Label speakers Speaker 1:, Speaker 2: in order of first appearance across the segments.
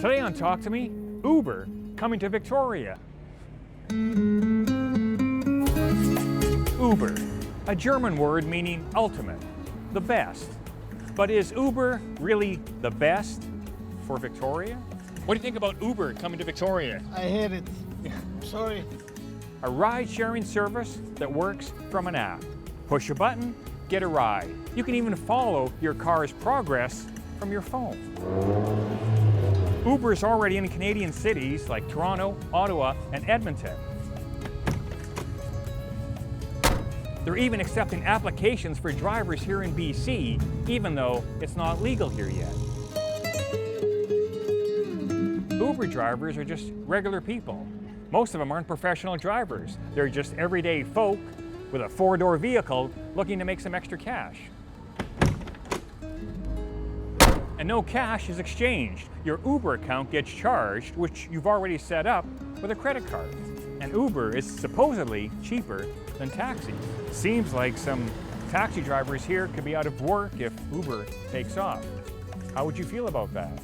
Speaker 1: Today on Talk to Me, Uber coming to Victoria. Uber, a German word meaning ultimate, the best. But is Uber really the best for Victoria? What do you think about Uber coming to Victoria?
Speaker 2: I hate it. Sorry.
Speaker 1: A ride-sharing service that works from an app. Push a button, get a ride. You can even follow your car's progress from your phone. Uber is already in Canadian cities like Toronto, Ottawa, and Edmonton. They're even accepting applications for drivers here in BC, even though it's not legal here yet. Uber drivers are just regular people. Most of them aren't professional drivers. They're just everyday folk with a four-door vehicle looking to make some extra cash. And no cash is exchanged. Your Uber account gets charged, which you've already set up with a credit card. And Uber is supposedly cheaper than taxis. Seems like some taxi drivers here could be out of work if Uber takes off. How would you feel about that?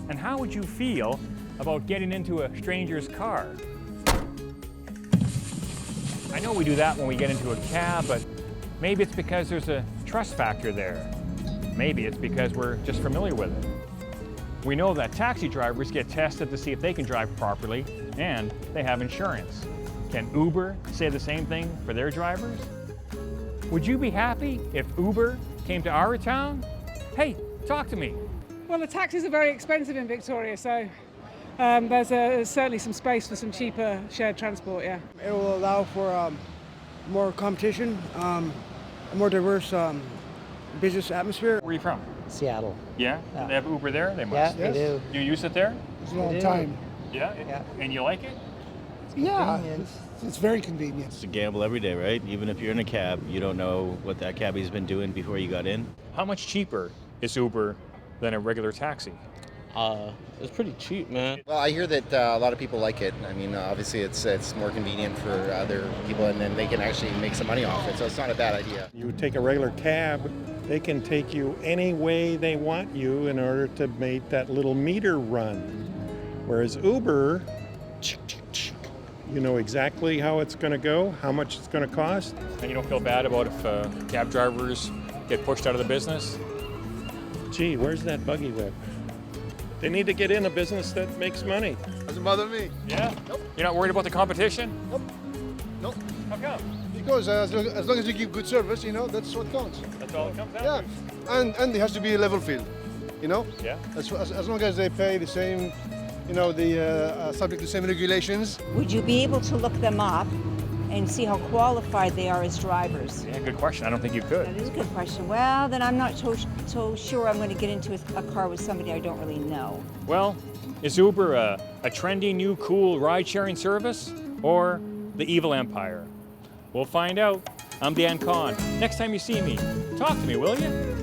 Speaker 1: And how would you feel about getting into a stranger's car? I know we do that when we get into a cab, but maybe it's because there's a trust factor there. Maybe it's because we're just familiar with it. We know that taxi drivers get tested to see if they can drive properly, and they have insurance. Can Uber say the same thing for their drivers? Would you be happy if Uber came to our town? Hey, talk to me.
Speaker 3: Well, the taxis are very expensive in Victoria, so there's certainly some space for some cheaper shared transport, yeah.
Speaker 2: It will allow for more competition, a more diverse business atmosphere.
Speaker 1: Where are you from?
Speaker 4: Seattle.
Speaker 1: Yeah?
Speaker 4: Yeah.
Speaker 1: Do they have Uber there? They must.
Speaker 4: Yeah, they do.
Speaker 1: Do you use it there?
Speaker 2: It's a long time.
Speaker 1: Yeah?
Speaker 4: Yeah.
Speaker 1: And you like it?
Speaker 2: Yeah,
Speaker 4: Convenient.
Speaker 2: it's very convenient.
Speaker 5: It's a gamble every day, right? Even if you're in a cab, you don't know what that cabbie's been doing before you got in.
Speaker 1: How much cheaper is Uber than a regular taxi?
Speaker 6: It's pretty cheap, man.
Speaker 7: Well, I hear that a lot of people like it. I mean, obviously it's more convenient for other people, and then they can actually make some money off it, so it's not a bad idea.
Speaker 8: You take a regular cab, they can take you any way they want you in order to make that little meter run. Whereas Uber, you know exactly how it's going to go, how much it's going to cost.
Speaker 1: And you don't feel bad about if cab drivers get pushed out of the business?
Speaker 8: Gee, where's that buggy whip? They need to get in a business that makes money.
Speaker 9: Doesn't bother me.
Speaker 1: Yeah?
Speaker 9: Nope.
Speaker 1: You're not worried about the competition?
Speaker 9: Nope. Nope.
Speaker 1: How come?
Speaker 9: Because as long as you give good service, that's what counts.
Speaker 1: That's all it comes down
Speaker 9: Yeah.
Speaker 1: to?
Speaker 9: And it has to be a level field,
Speaker 1: Yeah.
Speaker 9: As long as they pay the same, subject to the same regulations.
Speaker 10: Would you be able to look them up and see how qualified they are as drivers?
Speaker 1: Yeah, good question. I don't think you could.
Speaker 10: That is a good question. Well, then I'm not so sure I'm going to get into a car with somebody I don't really know.
Speaker 1: Well, is Uber a trendy, new, cool ride-sharing service or the evil empire? We'll find out. I'm Dan Kahan. Next time you see me, talk to me, will you?